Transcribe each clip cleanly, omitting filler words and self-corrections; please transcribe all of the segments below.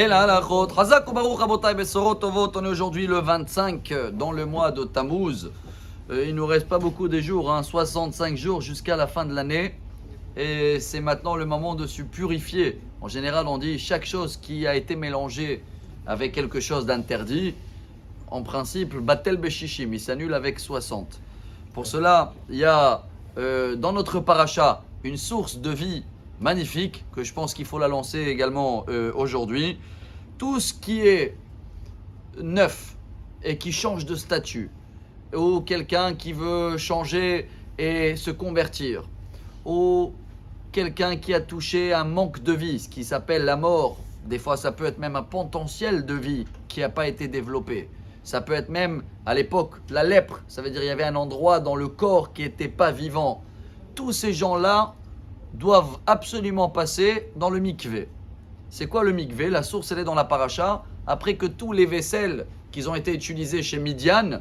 Et là, la chôte. Hazak ou Baruch Rabotai Besorot Tovot. On est aujourd'hui le 25 dans le mois de Tammuz. Il nous reste pas beaucoup de jours, 65 jours jusqu'à la fin de l'année. Et c'est maintenant le moment de se purifier. En général, on dit chaque chose qui a été mélangée avec quelque chose d'interdit, en principe, Batel Beshishim, il s'annule avec 60. Pour cela, il y a dans notre paracha une source de vie magnifique, que je pense qu'il faut la lancer également aujourd'hui. Tout ce qui est neuf et qui change de statut, ou quelqu'un qui veut changer et se convertir, ou quelqu'un qui a touché un manque de vie, ce qui s'appelle la mort. Des fois, ça peut être même un potentiel de vie qui n'a pas été développé. Ça peut être même, à l'époque, la lèpre. Ça veut dire qu'il y avait un endroit dans le corps qui n'était pas vivant. Tous ces gens-là doivent absolument passer dans le mikvé. C'est quoi le mikvé? La source, elle est dans la paracha. Après que tous les vaisselles qui ont été utilisées chez Midian,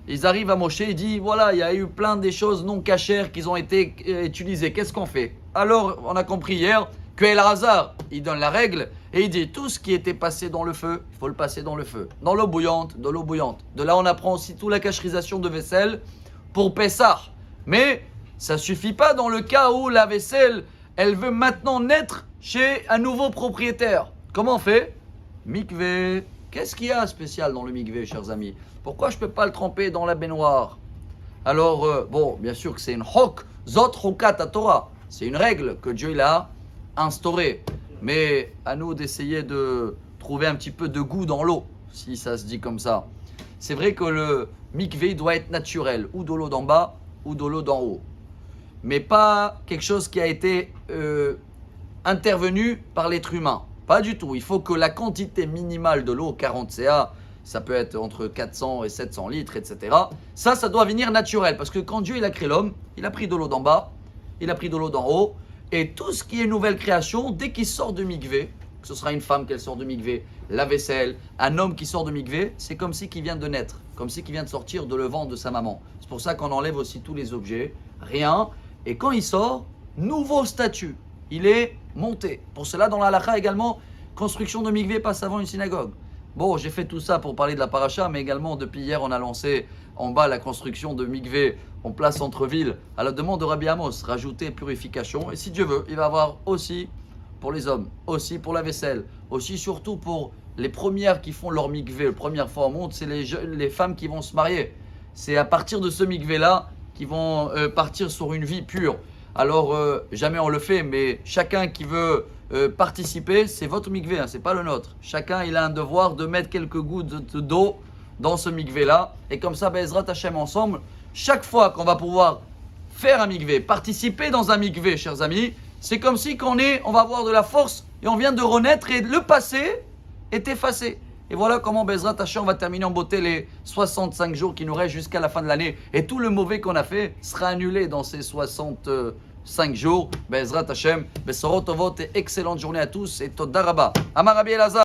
ils arrivent à Moshe, il dit, voilà, il y a eu plein de choses non cachères qui ont été utilisées. Qu'est-ce qu'on fait? Alors, on a compris hier que El-Hazar, il donne la règle et il dit, tout ce qui était passé dans le feu, il faut le passer dans le feu. Dans l'eau bouillante, de l'eau bouillante. De là, on apprend aussi toute la cacherisation de vaisselle pour Pessah. Mais ça ne suffit pas dans le cas où la vaisselle, elle veut maintenant naître chez un nouveau propriétaire. Comment on fait? Mikvé. Qu'est-ce qu'il y a de spécial dans le mikvé, chers amis? Pourquoi je ne peux pas le tremper dans la baignoire? Alors, bon, bien sûr que c'est une hok, zot hokat Torah. C'est une règle que Dieu il a instaurée. Mais à nous d'essayer de trouver un petit peu de goût dans l'eau, si ça se dit comme ça. C'est vrai que le mikvé doit être naturel, ou de l'eau d'en bas, ou de l'eau d'en haut. Mais pas quelque chose qui a été intervenu par l'être humain. Pas du tout. Il faut que la quantité minimale de l'eau, 40 CA, ça peut être entre 400 et 700 litres, etc. Ça doit venir naturel. Parce que quand Dieu il a créé l'homme, il a pris de l'eau d'en bas, il a pris de l'eau d'en haut. Et tout ce qui est nouvelle création, dès qu'il sort de mikvé, que ce sera une femme qui sort de mikvé, la vaisselle, un homme qui sort de mikvé, c'est comme si qu'il vient de naître, comme si qu'il vient de sortir de le ventre de sa maman. C'est pour ça qu'on enlève aussi tous les objets, rien. Et quand il sort, nouveau statut, il est monté. Pour cela, dans la halakha également, construction de mikvé passe avant une synagogue. Bon, j'ai fait tout ça pour parler de la paracha, mais également depuis hier, on a lancé en bas la construction de mikvé en place centre-ville à la demande de Rabbi Amos, rajouter purification. Et si Dieu veut, il va avoir aussi pour les hommes, aussi pour la vaisselle, aussi surtout pour les premières qui font leur mikvé. La première fois au monde, c'est les femmes qui vont se marier. C'est à partir de ce mikvé-là qu'ils vont partir sur une vie pure. Alors, jamais on le fait, mais chacun qui veut participer, c'est votre mikvé, c'est pas le nôtre. Chacun, il a un devoir de mettre quelques gouttes d'eau dans ce mikvé-là. Et comme ça, Bezrat Hashem ensemble, chaque fois qu'on va pouvoir faire un mikvé, participer dans un mikvé, chers amis, c'est comme si on va avoir de la force et on vient de renaître et le passé est effacé. Et voilà comment Bezrat Hashem va terminer en beauté les 65 jours qui nous restent jusqu'à la fin de l'année. Et tout le mauvais qu'on a fait sera annulé dans ces 65 jours. Bezrat Hashem, Besorot Tovot et excellente journée à tous et Toda Rabba. Amar Rabbi Elazar.